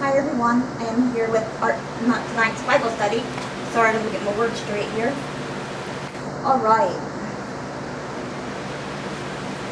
Hi everyone, I am here with our tonight's Bible study. Sorry, I'm going to get my words straight here. Alright.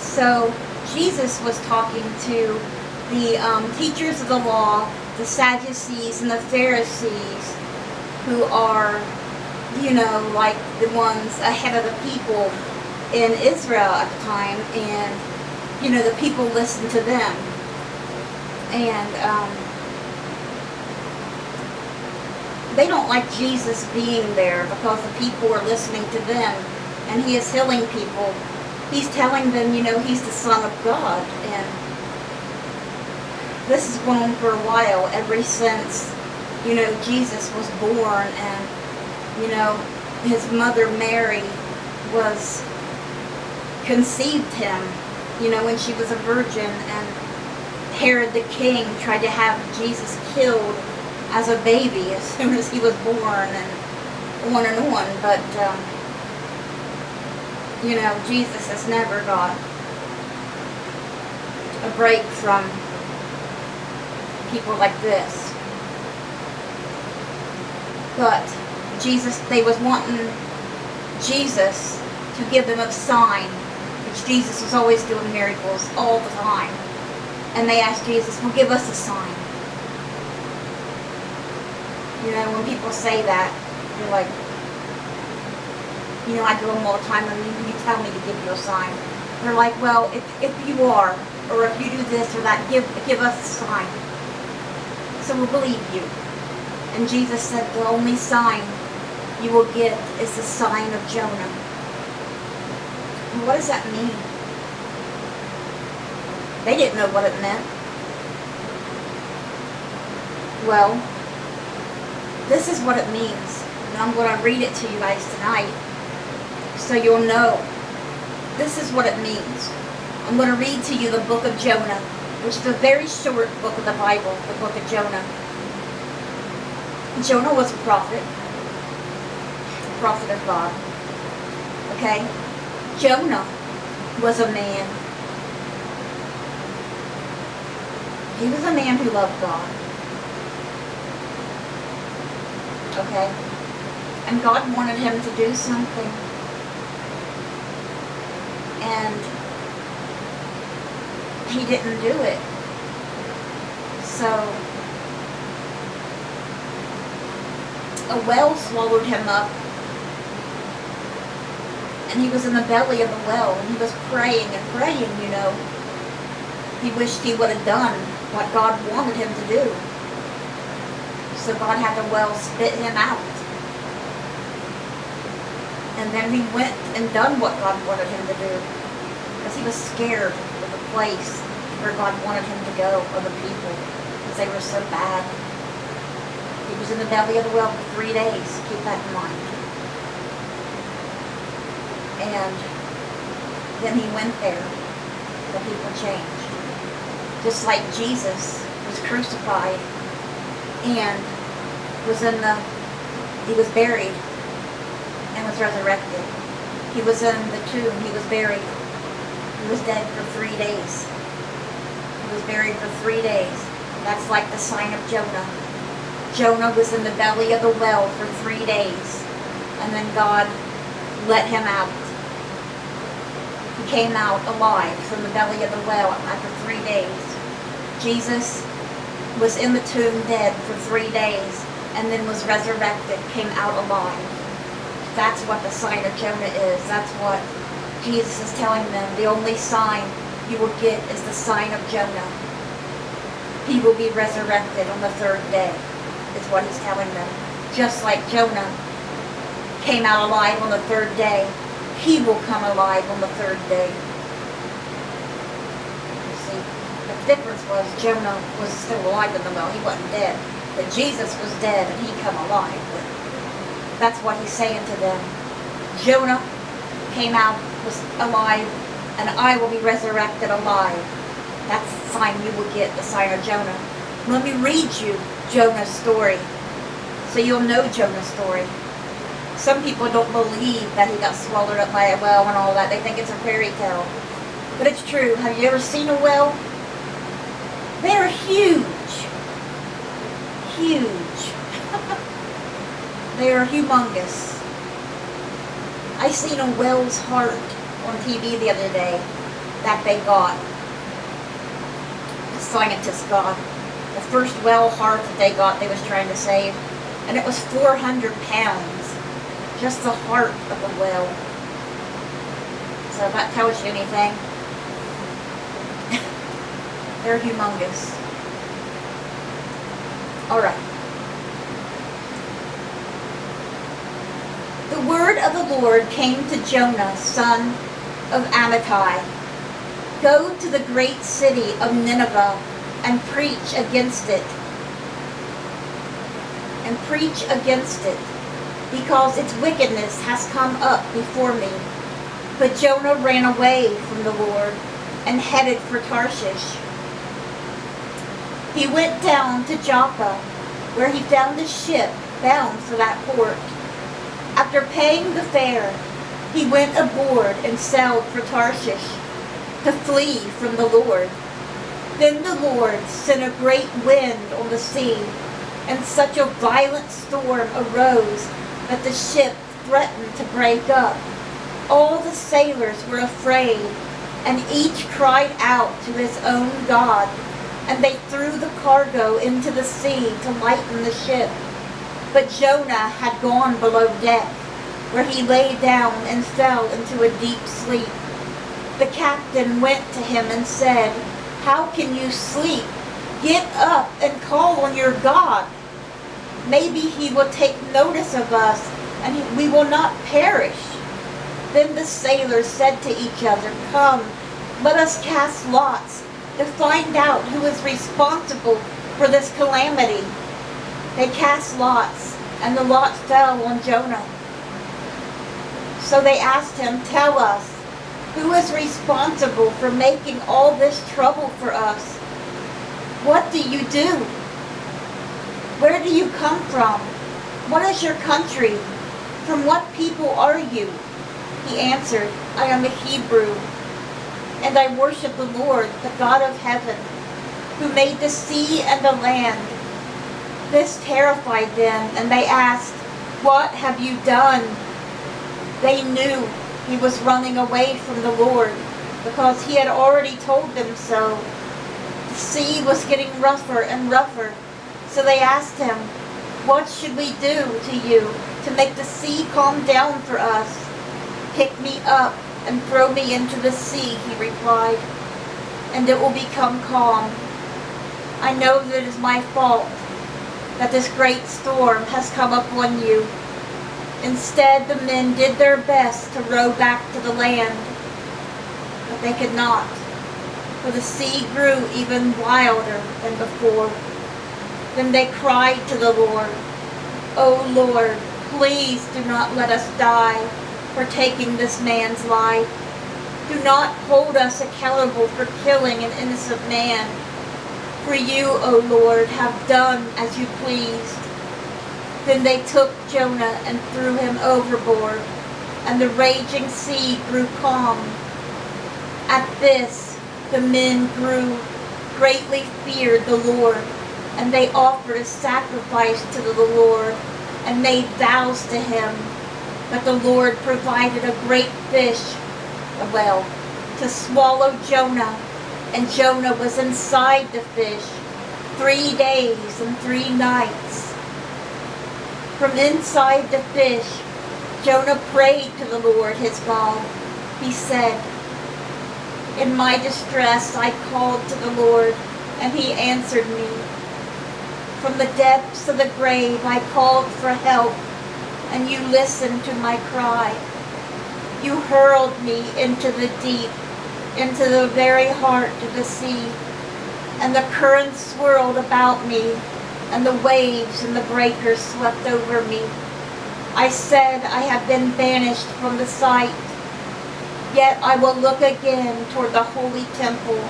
So, Jesus was talking to the teachers of the law, the Sadducees and the Pharisees, who are, like the ones ahead of the people in Israel at the time, and, the people listened to them. And, they don't like Jesus being there because the people are listening to them and he is healing people. He's telling them, he's the Son of God. And this has gone on for a while, ever since, Jesus was born, and, his mother Mary was conceived him, when she was a virgin, and Herod the king tried to have Jesus killed as a baby as soon as he was born, and on, but Jesus has never got a break from people like this. But they was wanting Jesus to give them a sign, which Jesus was always doing miracles all the time, and they asked Jesus, well, give us a sign. When people say that, you're like, I do them all the time, and you tell me to give you a sign. They're like, well, if you are, or if you do this or that, give us a sign. So we'll believe you. And Jesus said, the only sign you will get is the sign of Jonah. And what does that mean? They didn't know what it meant. Well, this is what it means, and I'm going to read it to you guys tonight, so you'll know. This is what it means. I'm going to read to you the Book of Jonah, which is a very short book of the Bible, the Book of Jonah. Jonah was a prophet of God. Okay? Jonah was a man. He was a man who loved God. Okay? And God wanted him to do something. And he didn't do it. So, a well swallowed him up. And he was in the belly of the well. And he was praying and praying, He wished he would have done what God wanted him to do. So God had the well spit him out. And then he went and done what God wanted him to do. Because he was scared of the place where God wanted him to go, or the people. Because they were so bad. He was in the belly of the well for 3 days. Keep that in mind. And then he went there. The people changed. Just like Jesus was crucified and he was buried and was resurrected. He was in the tomb, he was buried. He was dead for 3 days. He was buried for 3 days. That's like the sign of Jonah. Jonah was in the belly of the well for 3 days. And then God let him out. He came out alive from the belly of the well after 3 days. Jesus was in the tomb dead for 3 days, and then was resurrected, came out alive. That's what the sign of Jonah is. That's what Jesus is telling them. The only sign you will get is the sign of Jonah. He will be resurrected on the 3rd day, is what he's telling them. Just like Jonah came out alive on the 3rd day, he will come alive on the 3rd day. You see, the difference was Jonah was still alive in the well. He wasn't dead. But Jesus was dead and he come alive. That's what he's saying to them. Jonah came out, was alive, and I will be resurrected alive. That's the sign you will get, the sign of Jonah. Let me read you Jonah's story, so you'll know Jonah's story. Some people don't believe that he got swallowed up by a well and all that. They think it's a fairy tale. But it's true. Have you ever seen a well? They're huge. They're humongous. I seen a whale's heart on TV the other day that they got. The scientists got. The first whale heart that they got, they was trying to save. And it was 400 pounds. Just the heart of a whale. So if that tells you anything. They're humongous. Alright. The word of the Lord came to Jonah, son of Amittai. Go to the great city of Nineveh and preach against it. And preach against it, because its wickedness has come up before me. But Jonah ran away from the Lord and headed for Tarshish. He went down to Joppa, where he found a ship bound for that port. After paying the fare, he went aboard and sailed for Tarshish to flee from the Lord. Then the Lord sent a great wind on the sea, and such a violent storm arose that the ship threatened to break up. All the sailors were afraid, and each cried out to his own God, and they threw the cargo into the sea to lighten the ship. But Jonah had gone below deck, where he lay down and fell into a deep sleep. The captain went to him and said, "How can you sleep? Get up and call on your God. Maybe he will take notice of us, and we will not perish." Then the sailors said to each other, "Come, let us cast lots to find out who is responsible for this calamity." They cast lots, and the lot fell on Jonah. So they asked him, "Tell us, who is responsible for making all this trouble for us? What do you do? Where do you come from? What is your country? From what people are you?" He answered, "I am a Hebrew, and I worship the Lord, the God of heaven, who made the sea and the land." This terrified them, and they asked, "What have you done?" They knew he was running away from the Lord, because he had already told them so. The sea was getting rougher and rougher, so they asked him, "What should we do to you to make the sea calm down for us?" "Pick me up and throw me into the sea," he replied, "and it will become calm. I know that it is my fault that this great storm has come upon you." Instead, the men did their best to row back to the land, but they could not, for the sea grew even wilder than before. Then they cried to the Lord, "O Lord, please do not let us die for taking this man's life. Do not hold us accountable for killing an innocent man. For you, O Lord, have done as you pleased." Then they took Jonah and threw him overboard, and the raging sea grew calm. At this, the men greatly feared the Lord, and they offered a sacrifice to the Lord and made vows to him. But the Lord provided a great fish, to swallow Jonah, and Jonah was inside the fish 3 days and 3 nights. From inside the fish, Jonah prayed to the Lord his God. He said, "In my distress I called to the Lord, and he answered me. From the depths of the grave I called for help, and you listened to my cry. You hurled me into the deep, into the very heart of the sea, and the currents swirled about me, and the waves and the breakers swept over me. I said, I have been banished from the sight, yet I will look again toward the holy temple.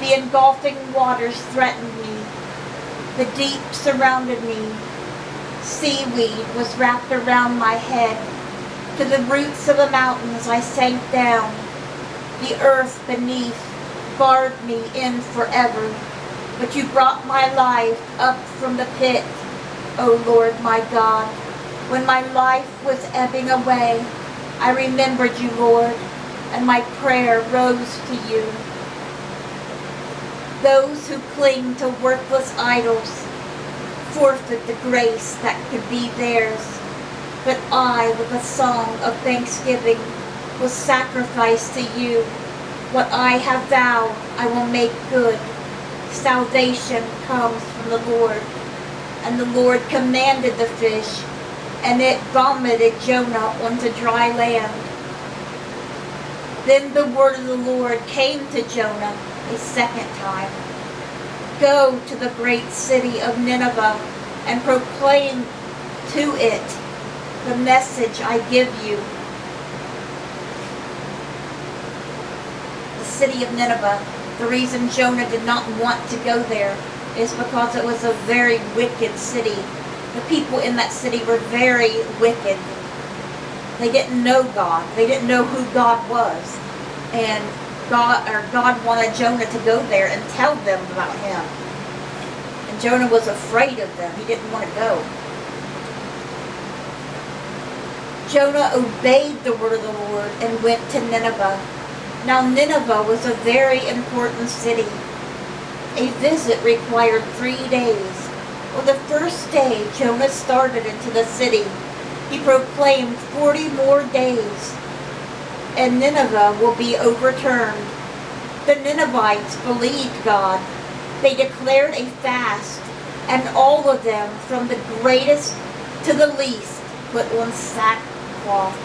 The engulfing waters threatened me. The deep surrounded me. Seaweed was wrapped around my head. To the roots of the mountains I sank down. The earth beneath barred me in forever. But you brought my life up from the pit, O Lord my God. When my life was ebbing away, I remembered you, Lord, and my prayer rose to you. Those who cling to worthless idols forfeit the grace that could be theirs. But I, with a song of thanksgiving, will sacrifice to you. What I have vowed, I will make good. Salvation comes from the Lord. And the Lord commanded the fish, and it vomited Jonah onto dry land. Then the word of the Lord came to Jonah a second time. Go to the great city of Nineveh and proclaim to it the message I give you. The city of Nineveh, the reason Jonah did not want to go there is because it was a very wicked city. The people in that city were very wicked. They didn't know God. They didn't know who God was. And God wanted Jonah to go there and tell them about him. And Jonah was afraid of them. He didn't want to go. Jonah obeyed the word of the Lord and went to Nineveh. Now Nineveh was a very important city. A visit required 3 days. On the first day Jonah started into the city, he proclaimed 40 more days, and Nineveh will be overturned. The Ninevites believed God. They declared a fast, and all of them, from the greatest to the least, put on sackcloth.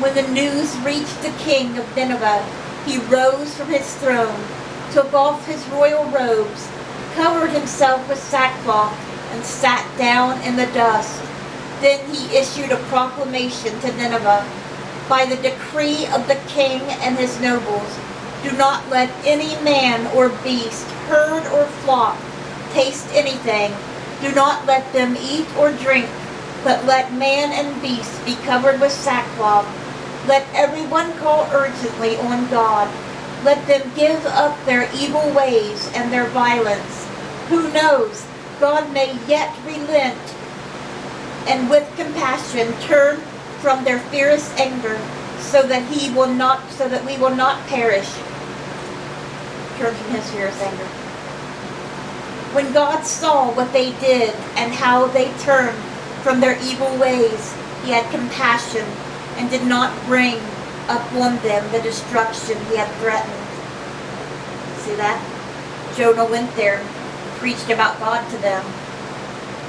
When the news reached the king of Nineveh, he rose from his throne, took off his royal robes, covered himself with sackcloth, and sat down in the dust. Then he issued a proclamation to Nineveh. By the decree of the king and his nobles, do not let any man or beast, herd or flock, taste anything. Do not let them eat or drink, but let man and beast be covered with sackcloth. Let everyone call urgently on God. Let them give up their evil ways and their violence. Who knows? God may yet relent and with compassion turn from their fierce anger, so that we will not perish. Turn from his fierce anger. When God saw what they did and how they turned from their evil ways, he had compassion and did not bring upon them the destruction he had threatened. See that? Jonah went there, preached about God to them,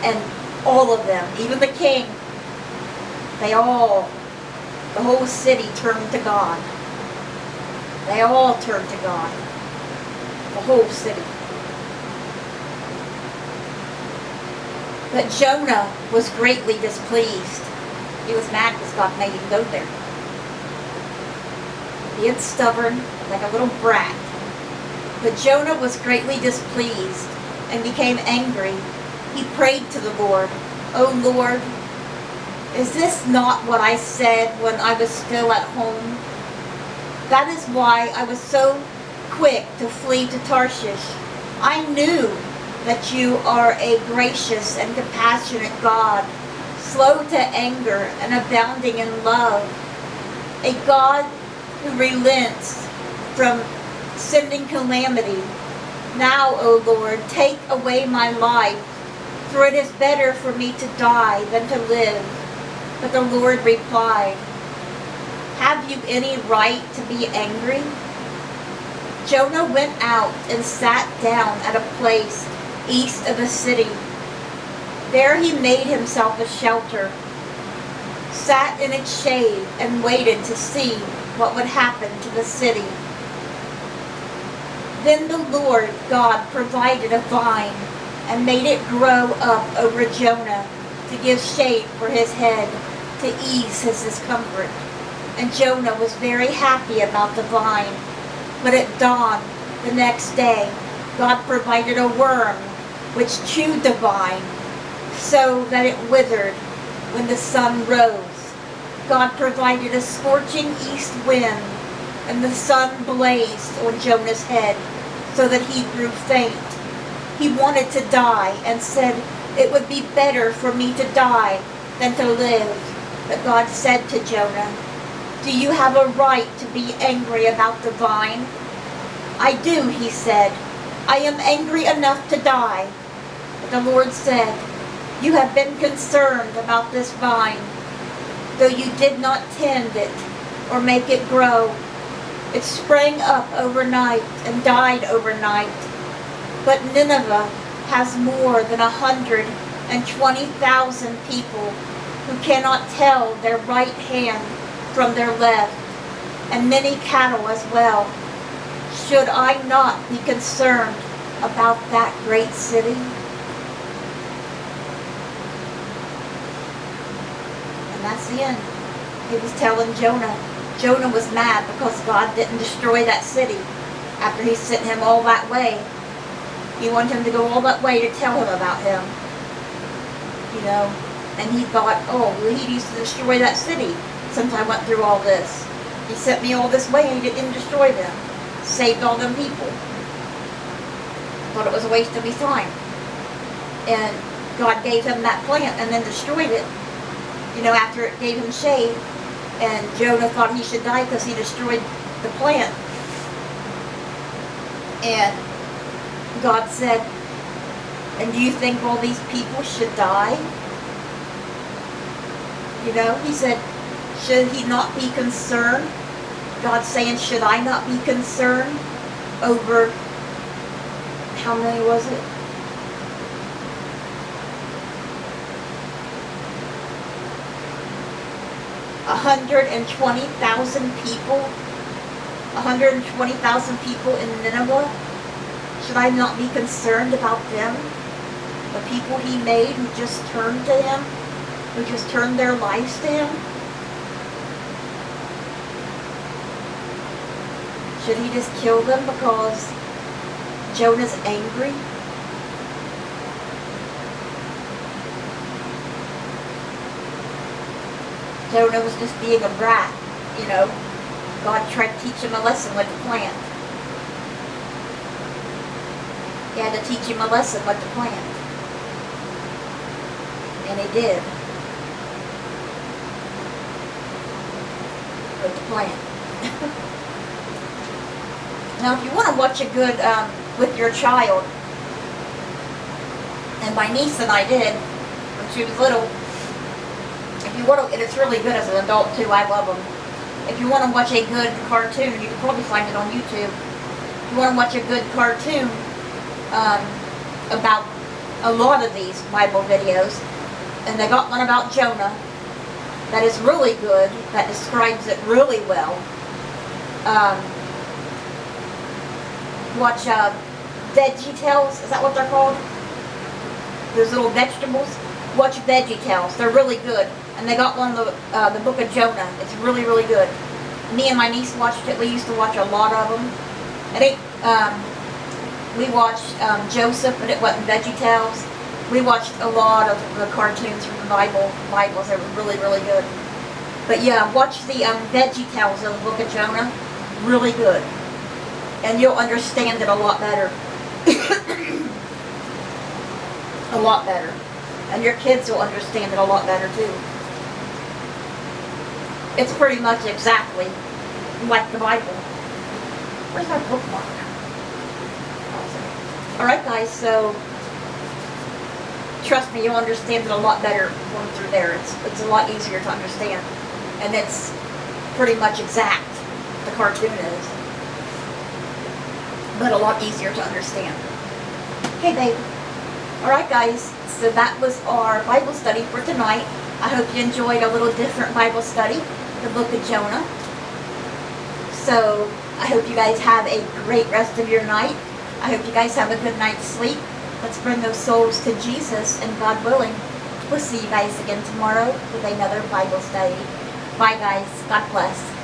and all of them, even the king, the whole city turned to God. They all turned to God. The whole city. But Jonah was greatly displeased. He was mad because God made him go there. He was stubborn, like a little brat. But Jonah was greatly displeased and became angry. He prayed to the Lord, "O Lord, is this not what I said when I was still at home? That is why I was so quick to flee to Tarshish. I knew that you are a gracious and compassionate God, slow to anger and abounding in love, a God who relents from sending calamity. Now, O Lord, take away my life, for it is better for me to die than to live." But the Lord replied, "Have you any right to be angry?" Jonah went out and sat down at a place east of the city. There he made himself a shelter, sat in its shade, and waited to see what would happen to the city. Then the Lord God provided a vine and made it grow up over Jonah to give shade for his head, to ease his discomfort. And Jonah was very happy about the vine. But at dawn the next day, God provided a worm which chewed the vine so that it withered when the sun rose. God provided a scorching east wind, and the sun blazed on Jonah's head so that he grew faint. He wanted to die and said, "It would be better for me to die than to live. But God said to Jonah, "Do you have a right to be angry about the vine?" "I do," he said. "I am angry enough to die." But the Lord said, "You have been concerned about this vine, though you did not tend it or make it grow. It sprang up overnight and died overnight. But Nineveh has more than 120,000 people who cannot tell their right hand from their left, and many cattle as well. Should I not be concerned about that great city?" And that's the end. He was telling Jonah. Jonah was mad because God didn't destroy that city after he sent him all that way. He wanted him to go all that way to tell him about him. You know, and he thought, oh, well, he needs to destroy that city since I went through all this. He sent me all this way and he didn't destroy them. Saved all them people. Thought it was a waste of his time. And God gave him that plant and then destroyed it. You know, after it gave him shade. And Jonah thought he should die because he destroyed the plant. And God said, "And do you think all these people should die?" You know, he said, should he not be concerned? God's saying, should I not be concerned over, how many was it? $120,000 people? 120,000 people in Nineveh? Should I not be concerned about them? The people he made who just turned to him? Who just turned their lives to him? Should he just kill them because Jonah's angry? Jonah was just being a brat, you know. God tried to teach him a lesson with the plant. He had to teach him a lesson with the plant. And he did. With the plant. Now, if you want to watch a good, with your child, and my niece and I did, when she was little, if you want to, and it's really good as an adult too, I love them. If you want to watch a good cartoon, you can probably find it on YouTube. If you want to watch a good cartoon about a lot of these Bible videos, and they got one about Jonah that is really good, that describes it really well. Watch VeggieTales, is that what they're called? Those little vegetables. Watch VeggieTales, they're really good. And they got one of the Book of Jonah. It's really, really good. Me and my niece watched it. We used to watch a lot of them. We watched Joseph, but it wasn't VeggieTales. We watched a lot of the cartoons from the Bibles. They were really, really good. But yeah, watch the VeggieTales of the Book of Jonah. Really good. And you'll understand it a lot better. A lot better. And your kids will understand it a lot better too. It's pretty much exactly like the Bible. Where's my bookmark? Alright guys, so trust me, you'll understand it a lot better going through there. It's a lot easier to understand. And it's pretty much exact, the cartoon is. But a lot easier to understand. Okay, babe. Alright guys, so that was our Bible study for tonight. I hope you enjoyed a little different Bible study, the Book of Jonah. So, I hope you guys have a great rest of your night. I hope you guys have a good night's sleep. Let's bring those souls to Jesus, and God willing, we'll see you guys again tomorrow with another Bible study. Bye guys. God bless.